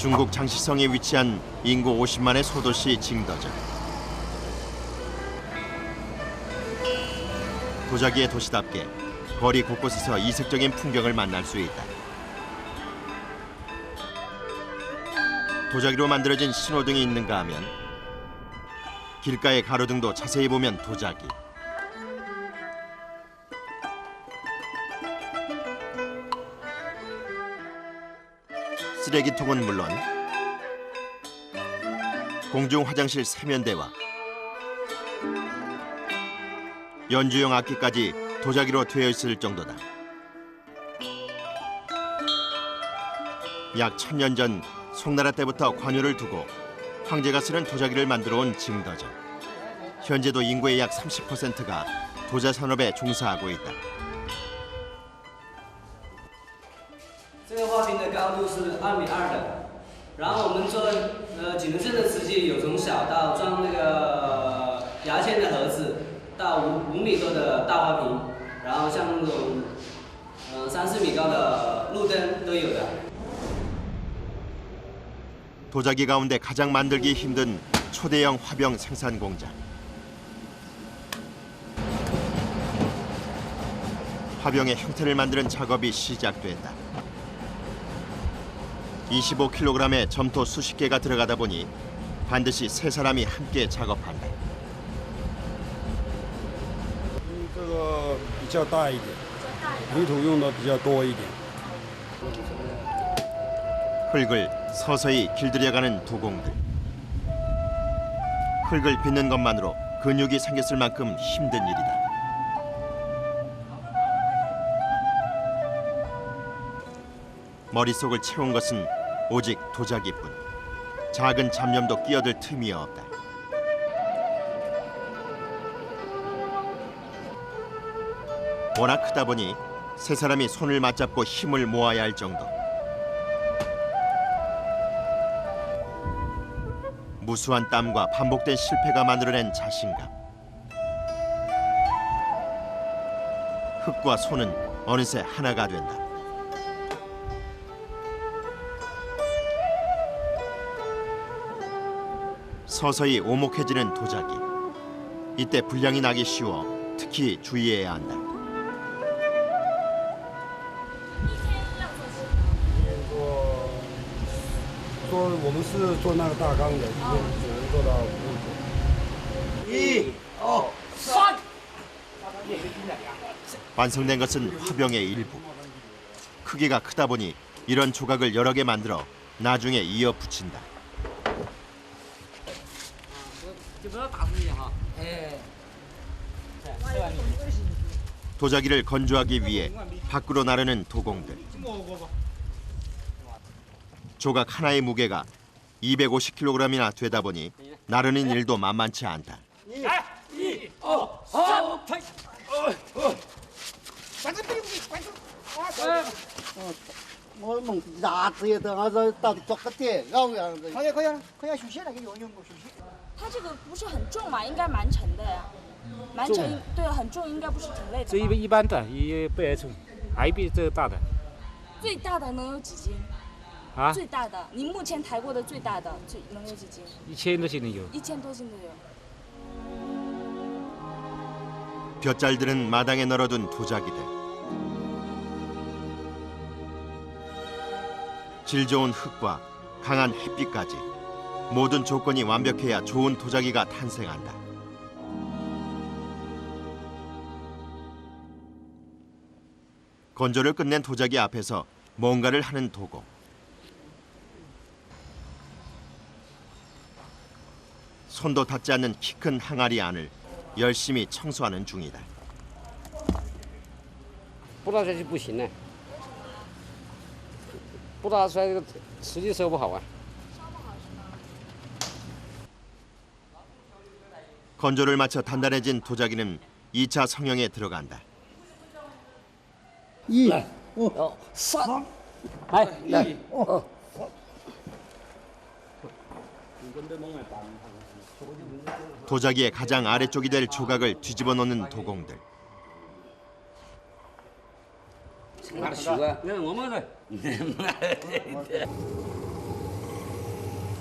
중국 장시성에 위치한 인구 50만의 소도시 징더저. 도자기의 도시답게 거리 곳곳에서 이색적인 풍경을 만날 수 있다. 도자기로 만들어진 신호등이 있는가 하면 길가의 가로등도 자세히 보면 도자기. 쓰레기통은 물론 공중 화장실 세면대와 연주용 악기까지 도자기로 되어 있을 정도다. 약 1000년 전 송나라 때부터 관유를 두고 황제가 쓰는 도자기를 만들어 온 징더저. 현재도 인구의 약 30%가 도자 산업에 종사하고 있다. 这个花瓶的高度是2.2米的，然后我们做济南镇的瓷器有从小到装那个牙签的盒子，到5米多的大花瓶，然后像那种3、4米高的路灯都有的。 도자기 가운데 가장 만들기 힘든 초대형 화병 생산 공장. 화병의 형태를 만드는 작업이 시작됐다. 25kg의 점토 수십 개가 들어가다 보니 반드시 3사람이 함께 작업한다. 这个比较大一点，泥土用的比较多一点。 흙을 서서히 길들여가는 도공들. 흙을 빚는 것만으로 근육이 생겼을 만큼 힘든 일이다. 머릿속을 채운 것은 오직 도자기뿐. 작은 잡념도 끼어들 틈이 없다. 워낙 크다 보니 3사람이 손을 맞잡고 힘을 모아야 할 정도. 무수한 땀과 반복된 실패가 만들어낸 자신감. 흙과 손은 어느새 하나가 된다. 서서히 오목해지는 도자기. 이때 불량이 나기 쉬워 특히 주의해야 한다. 说我们是做那个大缸的，只能做到5组。 완성된 것은 화병의 일부. 크기가 크다 보니 이런 조각을 여러 개 만들어 나중에 이어 붙인다. 도자기를 건조하기 위해 밖으로 나르는 도공들. 조각 하나의 무게가 250kg이나 되다 보니 나르는 일도 만만치 않다. 我弄牙子也等，这到底做个点，然后可以可以可以休息了，给用过休息。它这个不是很重嘛，应该蛮沉的呀，蛮沉，对，很重，应该不是挺累的吗。这一般的也不爱重，还比这个大的。最大的能有几斤？啊？最大的，你目前抬过的最大的，能有几斤1000多斤的有。1000多斤都有。 볕잘들은 마당에 널어둔 도자기들. 질 좋은 흙과 강한 햇빛까지 모든 조건이 완벽해야 좋은 도자기가 탄생한다. 건조를 끝낸 도자기 앞에서 뭔가를 하는 도공. 손도 닿지 않는 키 큰 항아리 안을 열심히 청소하는 중이다. 不打出来就不行了，不打出来这个瓷器收不好啊。 건조를 마쳐 단단해진 도자기는 2차 성형에 들어간다. 1、来2、3。来来，哦。 도자기의 가장 아래쪽이 될 조각을 뒤집어 놓는 도공들. 拿去啊，那我们的。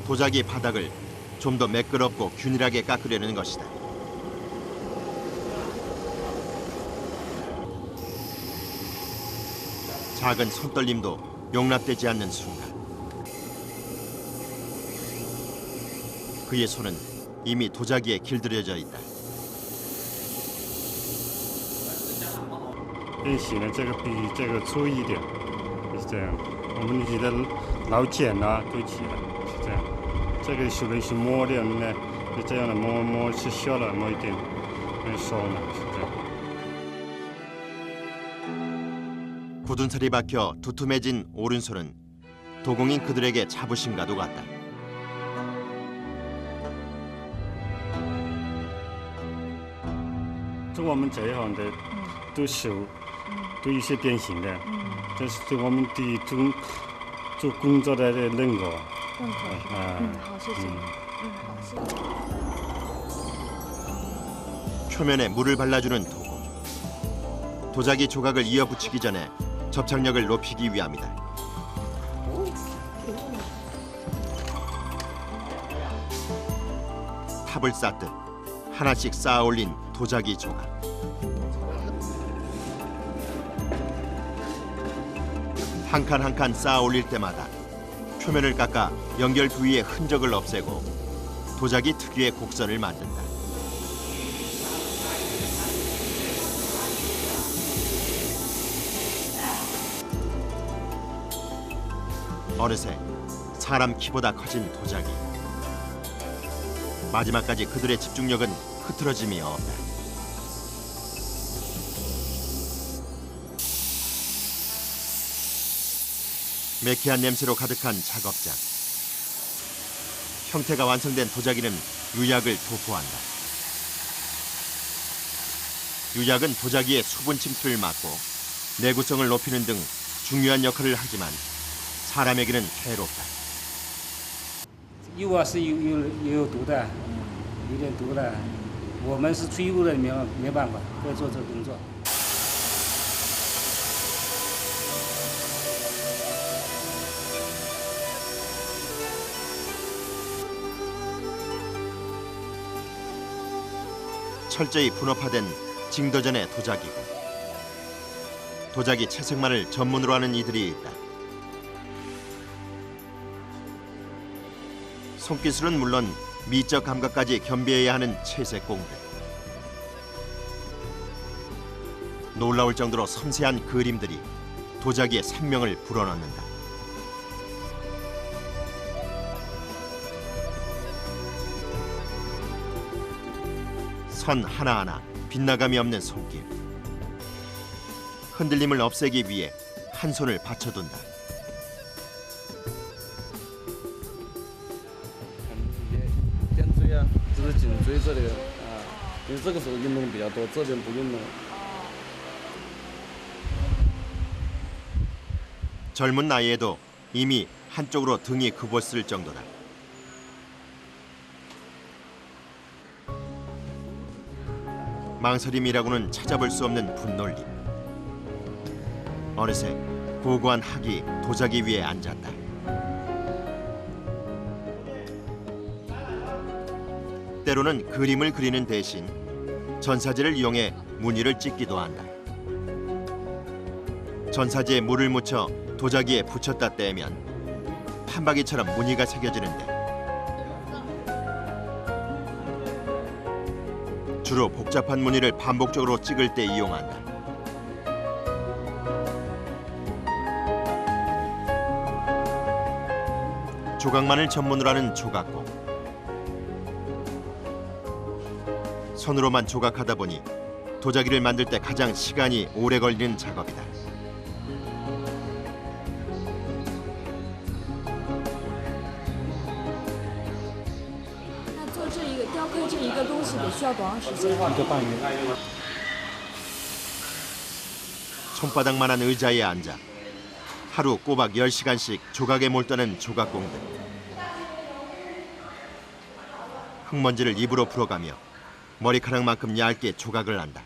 도자기 바닥을 좀 더 매끄럽고 균일하게 깎으려는 것이다. 작은 손떨림도 용납되지 않는 순간 그의 손은 이미 도자기에 길들여져 있다. 变形的这个比这个粗一点，是这样。我们觉得老茧啊都起了，是这样。这个属于是磨的呢，就这样的磨是小了磨一点，很少呢，是这样。 굳은 살이 박혀 두툼해진 오른손은 도공인 그들에게 자부심과도 같다.这我们这一行的都手都有些变形的，这是对我们的做工作的认可。好，谢谢。好，谢谢。 표면에 물을 발라주는 도공. 도자기 조각을 이어붙이기 전에 접착력을 높이기 위함이다. 탑을 쌓듯 하나씩 쌓아 올린 도자기 조각. 한 칸 한 칸 쌓아 올릴 때마다 표면을 깎아 연결 부위의 흔적을 없애고 도자기 특유의 곡선을 만든다. 어느새 사람 키보다 커진 도자기. 마지막까지 그들의 집중력은 흐트러짐이 없다. 매캐한 냄새로 가득한 작업장. 형태가 완성된 도자기는 유약을 도포한다. 유약은 도자기의 수분 침투를 막고 내구성을 높이는 등 중요한 역할을 하지만 사람에게는 해롭다. 釉啊是有毒的，有点毒的。我们是吹釉的，没办法，会做这个工作。 철저히 분업화된 징더전의 도자기고 도자기 채색만을 전문으로 하는 이들이 있다. 손기술은 물론 미적 감각까지 겸비해야 하는 채색 공들. 놀라울 정도로 섬세한 그림들이 도자기의 생명을 불어넣는다. 선 하나하나 빗나감이 없는 손길. 흔들림을 없애기 위해 한 손을 받쳐둔다. 点缀啊，这是颈椎这里啊，因为这个时候运动比较多，这边不运动。 젊은 나이에도 이미 한쪽으로 등이 굽었을 정도다. 망설임이라고는 찾아볼 수 없는 분놀림. 어느새 고고한 학이 도자기 위에 앉았다. 때로는 그림을 그리는 대신 전사지를 이용해 무늬를 찍기도 한다. 전사지에 물을 묻혀 도자기에 붙였다 떼면 판박이처럼 무늬가 새겨지는데 주로 복잡한 무늬를 반복적으로 찍을 때 이용한다. 조각만을 전문으로 하는 조각공. 손으로만 조각하다 보니 도자기를 만들 때 가장 시간이 오래 걸리는 작업이다. 손바닥만한 의자에 앉아 하루 꼬박 10시간씩 조각에 몰두하는 조각공들. 흙먼지를 입으로 풀어가며 머리카락만큼 얇게 조각을 한다.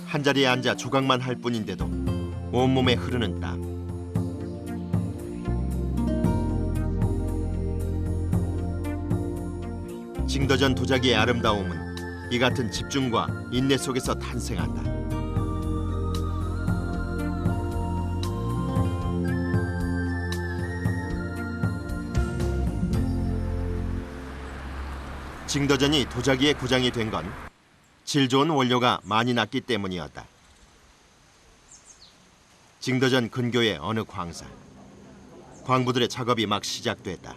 한자리에 앉아 조각만 할 뿐인데도 온몸에 흐르는 땀. 징더전 도자기의 아름다움은 이 같은 집중과 인내 속에서 탄생한다. 징더전이 도자기의 고장이 된 건 질 좋은 원료가 많이 났기 때문이었다. 징더전 근교의 어느 광산. 광부들의 작업이 막 시작됐다.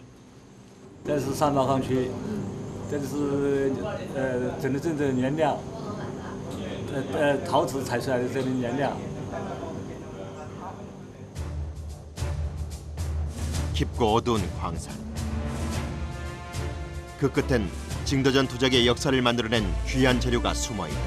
这是三道岗区，这是真正的原料，陶瓷采出来的这个原料。 깊고 어두운 광산. 그 끝엔 징더전 도자기의 역사를 만들어낸 귀한 재료가 숨어있다.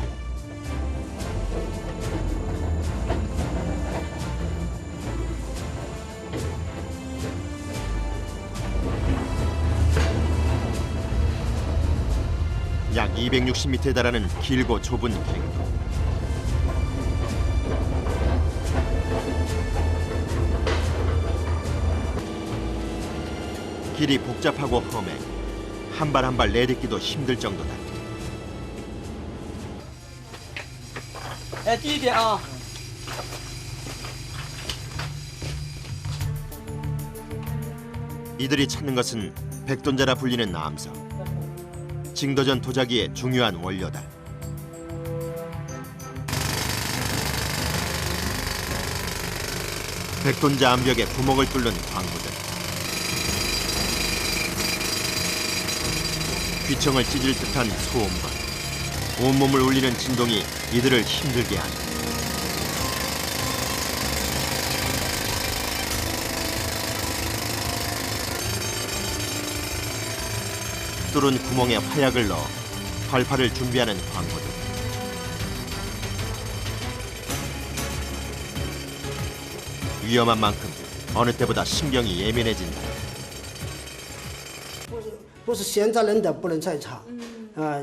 약 260m에 달하는 길고 좁은 갱도. 길이 복잡하고 험해 한 발 한 발 내딛기도 힘들 정도다. 哎，低一点啊！ 이들이 찾는 것은 백돈자라 불리는 암석. 징더전 도자기의 중요한 원료다. 백돈자 암벽에 구멍을 뚫는 광부들. 귀청을 찢을 듯한 소음과 온몸을 울리는 진동이 이들을 힘들게 한다. 뚫은 구멍에 화약을 넣어 발파를 준비하는 광부들. 위험한 만큼 어느 때보다 신경이 예민해진다. 不是现在人的不能再查，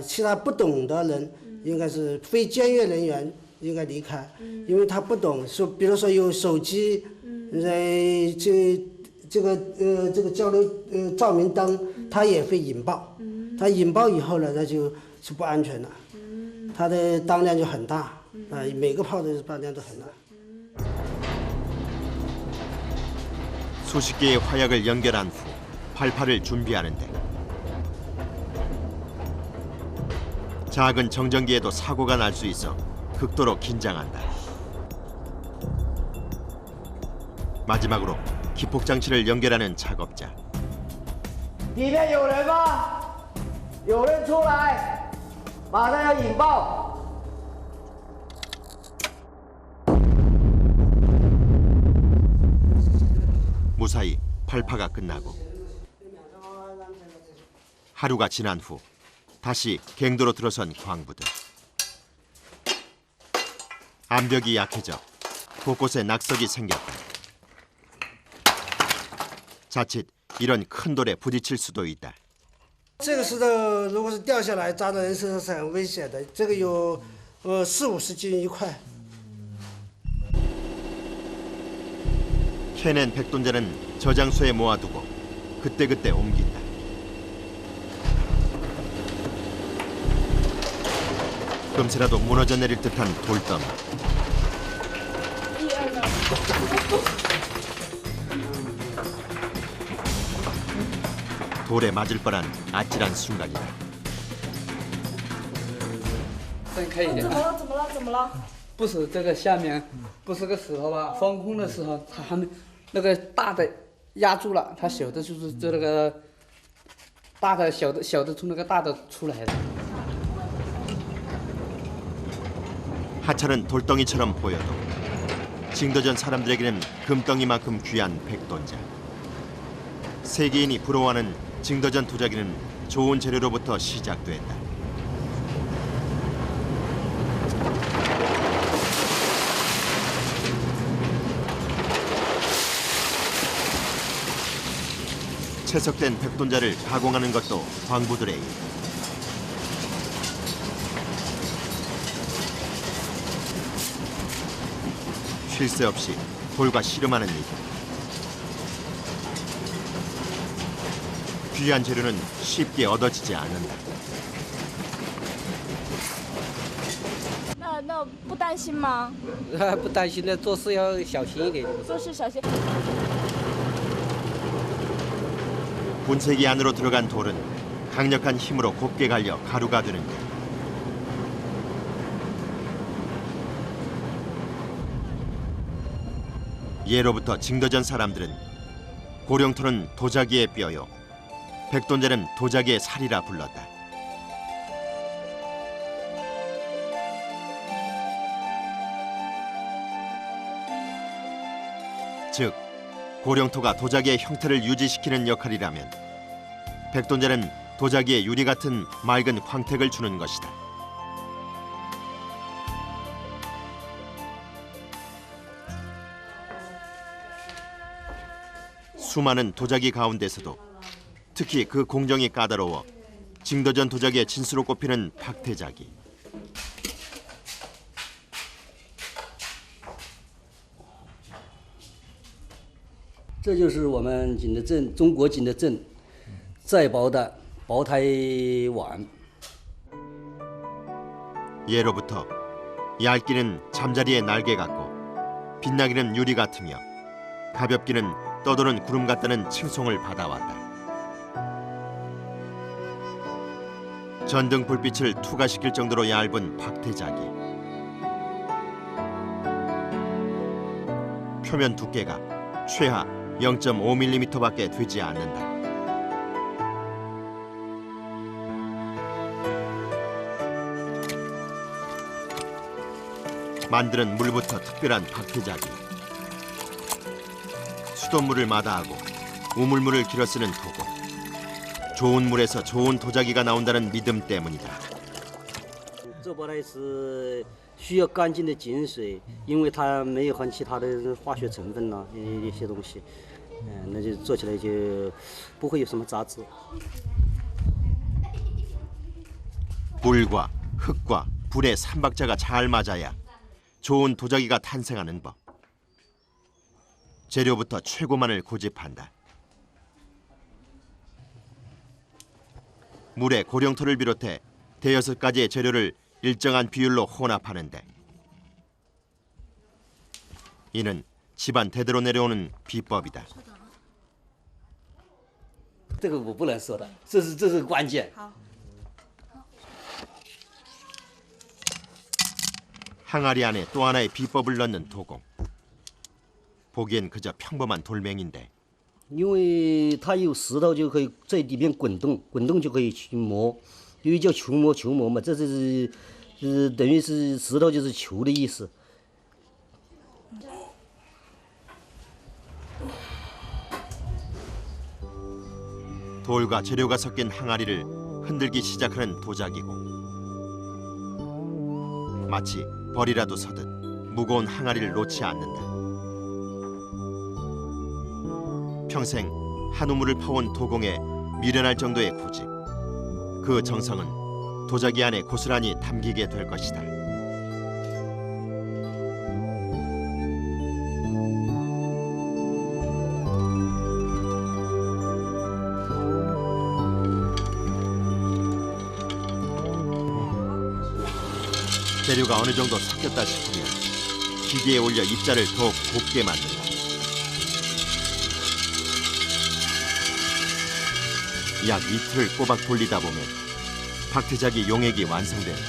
其他不懂的人应该是非检阅人员应该离开，因为他不懂，说比如说有手机，这个交流照明灯，它也会引爆，它引爆以后呢，那就是不安全了，它的当量就很大，每个炮的当量都很大。 수십 개의 화약을 연결한 후 발파를 준비하는데 작은 정전기에도 사고가 날 수 있어 극도로 긴장한다. 마지막으로 기폭 장치를 연결하는 작업자. 里面有人吗？有人出来，马上要引爆。 무사히 발파가 끝나고 하루가 지난 후 다시 갱도로 들어선 광부들. 암벽이 약해져 곳곳에 낙석이 생겼다. 자칫 이런 큰 돌에 부딪힐 수도 있다. 这个石头如果是掉下来砸到人身上是很危险的，这个有40-50斤一块。 캐낸 백돈자는 저장소에 모아두고 그때그때 옮긴다. 금세라도 무너져 내릴 듯한 돌덩이. 돌에 맞을 뻔한 아찔한 순간이다. 分开一点。怎么了？怎么了？ 不是这个下面不是个石头吧？放空的时候，它还没那个大的压住了，它小的就是这个大的小的从那个大的出来的。 하찮은 돌덩이처럼 보여도 징더전 사람들에게는 금덩이만큼 귀한 백돈자. 세계인이 부러워하는 징더전 도자기는 좋은 재료로부터 시작됐다. 채석된 백돈자를 가공하는 것도 광부들의 일. 쉴 새 없이 돌과 씨름하는 일. 귀한 재료는 쉽게 얻어지지 않는다. 那不担心吗？不担心的，做事要小心一点。做事小心。 분쇄기 안으로 들어간 돌은 강력한 힘으로 곱게 갈려 가루가 되는 것. 예로부터 징더전 사람들은 고령토는 도자기의 뼈요, 백돈제는 도자기의 살이라 불렀다. 즉, 고령토가 도자기의 형태를 유지시키는 역할이라면 백돈제는 도자기의 유리 같은 맑은 광택을 주는 것이다. 수많은 도자기 가운데서도 특히 그 공정이 까다로워 징더전 도자기의 진수로 꼽히는 박태자기.这就是我们景德镇中国景德镇再薄的薄胎碗。 예로부터 얇기는 잠자리의 날개 같고 빛나기는 유리 같으며 가볍기는 떠도는 구름 같다는 칭송을 받아왔다. 전등 불빛을 투과시킬 정도로 얇은 박태자기. 표면 두께가 최하 0.5mm밖에 되지 않는다. 만드는 물부터 특별한 박태자기. 수돗물을 마다하고 우물물을 길어 쓰는 도구. 좋은 물에서 좋은 도자기가 나온다는 믿음 때문이다. 这包呢是需要干净的井水，因为它没有含其他的化学成分呐，一些东西，那就做起来就不会有什么杂质。 물과 흙과 불의 삼박자가 잘 맞아야 좋은 도자기가 탄생하는 법. 재료부터 최고만을 고집한다. 물에 고령토를 비롯해 대여섯 가지의 재료를 일정한 비율로 혼합하는데 이는 집안 대대로 내려오는 비법이다. 这个我不能说的，这是关键。 항아리 안에 또 하나의 비법을 넣는 도공. 보기엔 그저 평범한 돌멩인데 因为它有石头就可以在里面滚动，滚动就可以去磨，因为叫球磨球磨嘛，这是等于是石头就是球的意思。 돌과 재료가 섞인 항아리를 흔들기 시작하는 도자기고 마치 벌이라도 서듯 무거운 항아리를 놓지 않는다. 평생 한 우물을 파온 도공에 미련할 정도의 고집. 그 정성은 도자기 안에 고스란히 담기게 될 것이다. 재료가 어느 정도 섞였다 싶으면 기계에 올려 입자를 더욱 곱게 만든다. 약 이틀을 꼬박 돌리다 보면 박태자기 용액이 완성된다.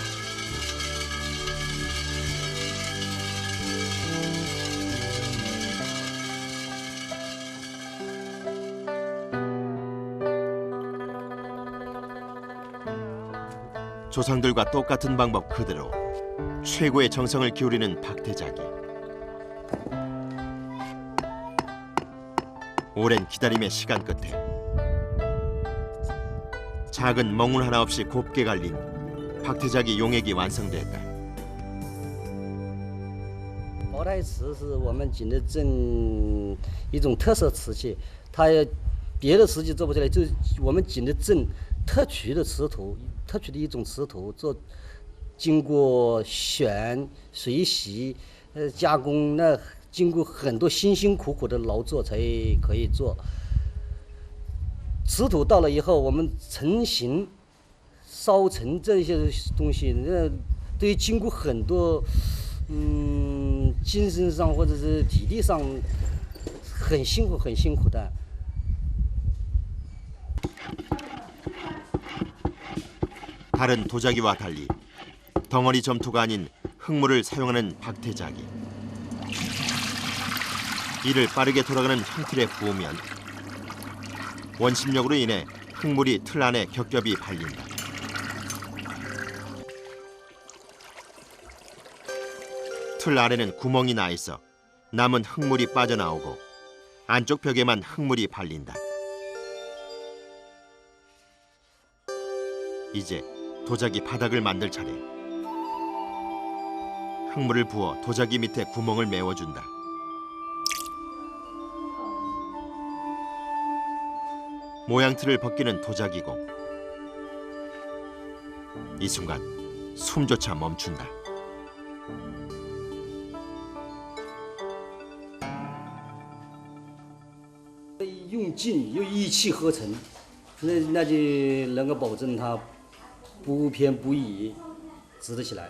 조상들과 똑같은 방법 그대로 최고의 정성을 기울이는 박태자기. 오랜 기다림의 시간 끝에 작은 멍울 하나 없이 곱게 갈린 박태자기 용액이 완성됐다. 宝胎瓷是我们景德镇一种特色瓷器，它别的瓷器做不出来，就是我们景德镇特取的瓷土，特取的一种瓷土做。 经过选、水洗、加工，那经过很多辛辛苦苦的劳作才可以做。瓷土到了以后，我们成型、烧成这些东西，那都要经过很多，精神上或者是体力上很辛苦的。 다른 도자기와 달리 덩어리 점토가 아닌 흙물을 사용하는 박태자기. 이를 빠르게 돌아가는 형틀에 부으면 원심력으로 인해 흙물이 틀 안에 겹겹이 발린다. 틀 아래는 구멍이 나 있어 남은 흙물이 빠져나오고 안쪽 벽에만 흙물이 발린다. 이제 도자기 바닥을 만들 차례. 흙물을 부어 도자기 밑에 구멍을 메워준다. 모양틀을 벗기는 도자기공. 이 순간 숨조차 멈춘다. 用劲又一气呵成，那就能够保证它不偏不倚，直得起来。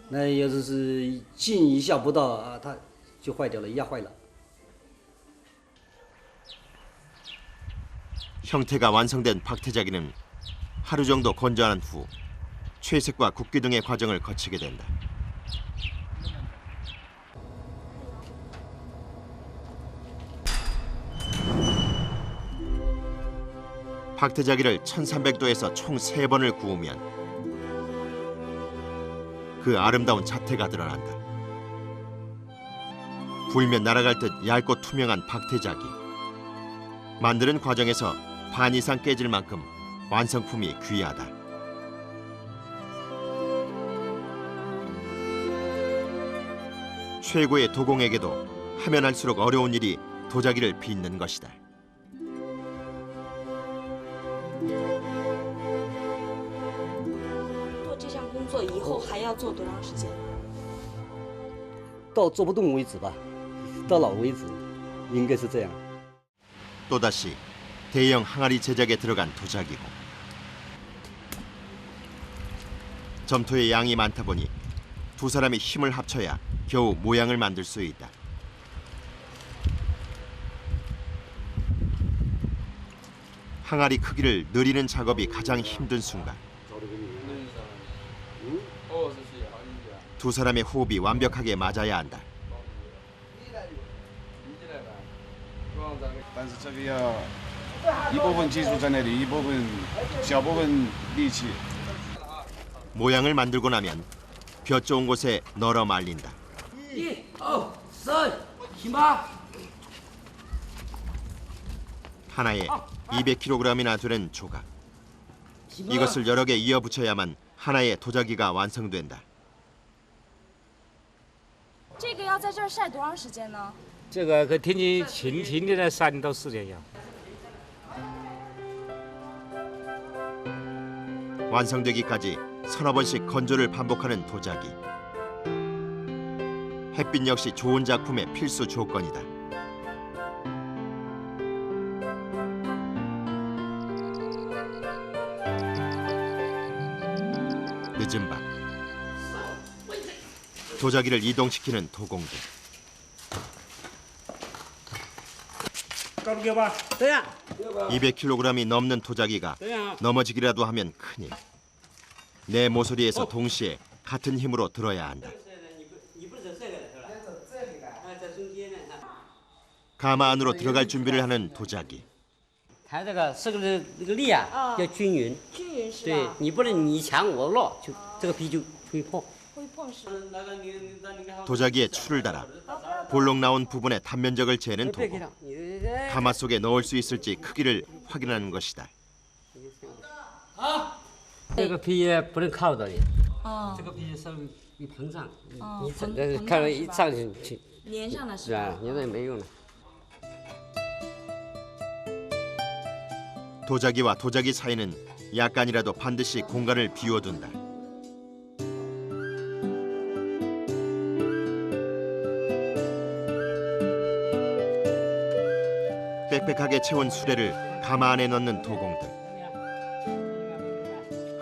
那要是劲一下不到啊，它就坏掉了，压坏了。 형태가 완성된 박태자기는 하루 정도 건조한 후 채색과 굽기 등의 과정을 거치게 된다. 박태자기를 1300도에서 총 3번을 구우면 그 아름다운 자태가 드러난다. 불면 날아갈 듯 얇고 투명한 박태자기. 만드는 과정에서 반 이상 깨질 만큼 완성품이 귀하다. 최고의 도공에게도 하면 할수록 어려운 일이 도자기를 빚는 것이다. 做这项工作以后还要做多长时间？到做不动为止吧，到老为止，应该是这样。 또다시 대형 항아리 제작에 들어간 도자기고. 점토의 양이 많다 보니 두 사람이 힘을 합쳐야 겨우 모양을 만들 수 있다. 항아리 크기를 늘리는 작업이 가장 힘든 순간. 두 사람의 호흡이 완벽하게 맞아야 한다. 但是这个要一部分技术在那里，一部分小部分力气。 모양을 만들고 나면 볕 좋은 곳에 널어 말린다. 1、2、3、4。 하나에 200kg이나 되는 조각. 이것을 여러 개 이어 붙여야만 하나의 도자기가 완성된다. 这个要在这儿晒多长时间呢？ 这个个天气晴天的呢，3到4天要。 완성되기까지 서너 번씩 건조를 반복하는 도자기. 햇빛 역시 좋은 작품의 필수 조건이다. 늦은 밤. 도자기를 이동시키는 도공들. 200kg이 넘는 도자기가 넘어지기라도 하면 큰일. 내 모서리에서 동시에 같은 힘으로 들어야 한다. 가마 안으로 들어갈 준비를 하는 도자기. 它这个力啊要均匀，均匀是吧？对你不能你强我弱，就这个皮就会破。 会碰是。 도자기에 추를 달아 볼록 나온 부분의 단면적을 재는 도구. 가마 속에 넣을 수 있을지 크기를 확인하는 것이다. 这个皮不能靠着你，哦。这个皮稍微一膨胀，哦你整个看到一上去，粘上了是是吧？吧？粘上也没用了。 도자기와 도자기 사이는 약간이라도 반드시 공간을 비워둔다. 빽빽하게 채운 수레를 가마 안에 넣는 도공들.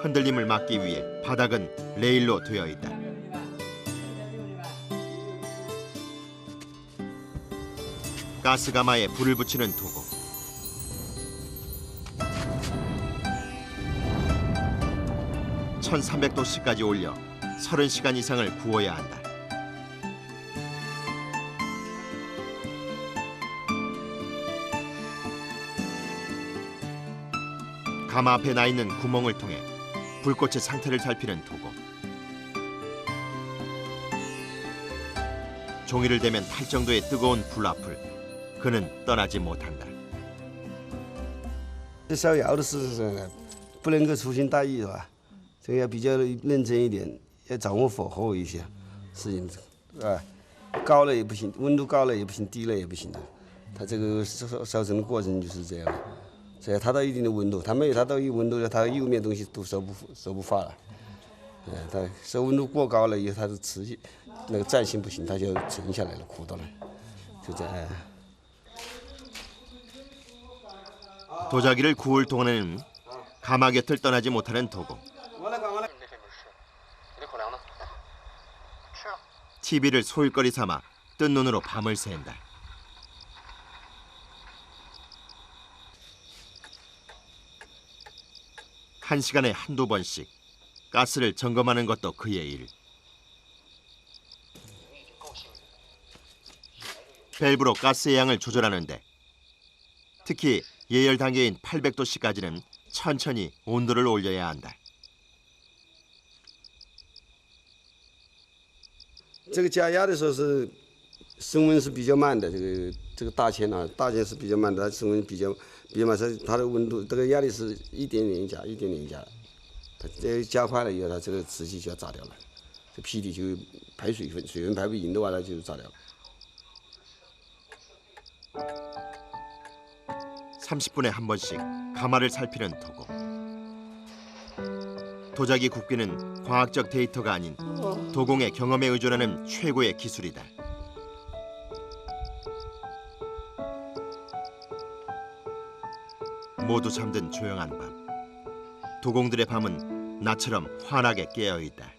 흔들림을 막기 위해 바닥은 레일로 되어 있다. 가스 가마에 불을 붙이는 도공. (1300도씨까지) 올려 30시간 이상을 구워야 한다. 가마 앞에 나 있는 구멍을 통해 불꽃의 상태를 살피는 도공. 종이를 대면 탈 정도의 뜨거운 불 앞을 그는 떠나지 못한다. 逍遥的事情呢，不能够粗心大意，是吧？这个要比较认真一点，要掌握火候一些事情，是吧？高了也不行，温度高了也不行，低了也不行的。它这个烧成的过程就是这样。只要它到一定的温度，它没有它到一定温度了，它釉面东西都收不发了。它收温度过高了以后，它的瓷那个粘性不行，它就沉下来了，苦到了，就这样。 도자기를 구울 동안에는 가마 곁을 떠나지 못하는 도공. TV를 소일거리 삼아 뜬 눈으로 밤을 샌다. 한 시간에 한두 번씩 가스를 점검하는 것도 그의 일. 밸브로 가스의 양을 조절하는데 특히 예열 단계인 800도씨까지는 천천히 온도를 올려야 한다. 这个加压的时候是升温是比较慢的，这个大钳啊，大钳是比较慢的，它升温比较慢，它的温度这个压力是一点点加，它这加快了以后，它这个瓷器就要炸掉了，这坯体就排水分排不赢的话，它就炸掉了。 30분에 한 번씩 가마를 살피는 도공. 도자기 굽기는 과학적 데이터가 아닌 도공의 경험에 의존하는 최고의 기술이다. 모두 잠든 조용한 밤. 도공들의 밤은 나처럼 환하게 깨어 있다.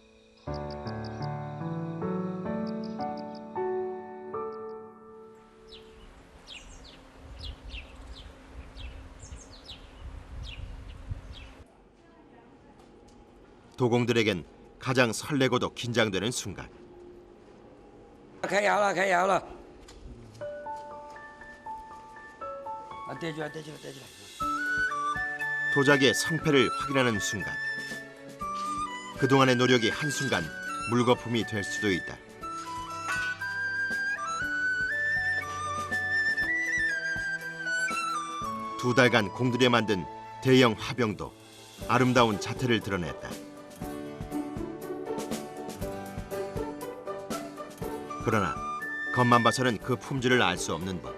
도공들에겐 가장 설레고도 긴장되는 순간. 开窑了，开窑了！啊，对住了。 도자기의 성패를 확인하는 순간. 그동안의 노력이 한순간 물거품이 될 수도 있다. 두 달간 공들여 만든 대형 화병도 아름다운 자태를 드러냈다. 그러나 겉만 봐서는 그 품질을 알 수 없는 법.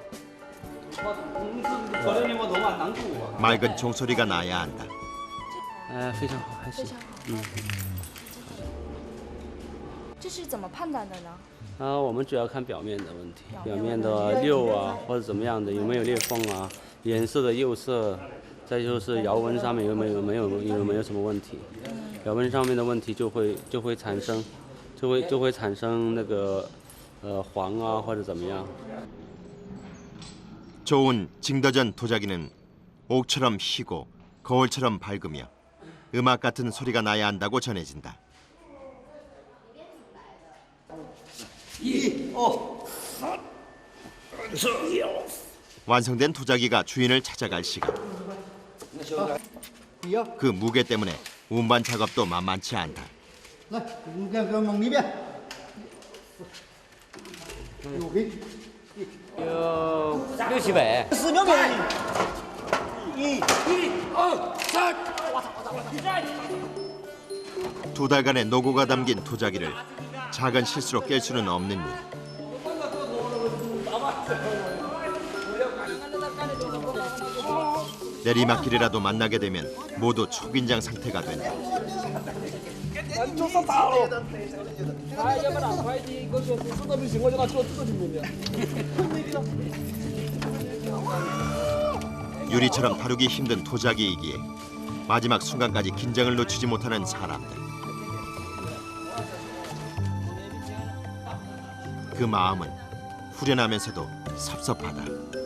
맑은 종소리가 나야 한다. 非常好，还行。这是怎么判断的呢？我们主要看表面的问题，表面的釉啊，或者怎么样的，有没有裂缝啊，颜色的釉色，再就是窑纹上面有没有什么问题，窑纹上面的问题就会产生那个黄啊或者怎么样。 좋은 징더전 도자기는 옥처럼 희고 거울처럼 밝으며 음악 같은 소리가 나야 한다고 전해진다. 완성된 도자기가 주인을 찾아갈 시간. 그 무게 때문에 운반 작업도 만만치 않다. 有600-700。10秒免。1、2、3。 두 달간의 노고가 담긴 도자기를 작은 실수로 깰 수는 없는 일. 내리막길이라도 만나게 되면 모두 초긴장 상태가 된다. 就上打了。哎，要不然快递过去，实在不行我就拿脚趾头去摸。 유리처럼 다루기 힘든 도자기이기에 마지막 순간까지 긴장을 놓치지 못하는 사람들. 그 마음은 후련하면서도 섭섭하다.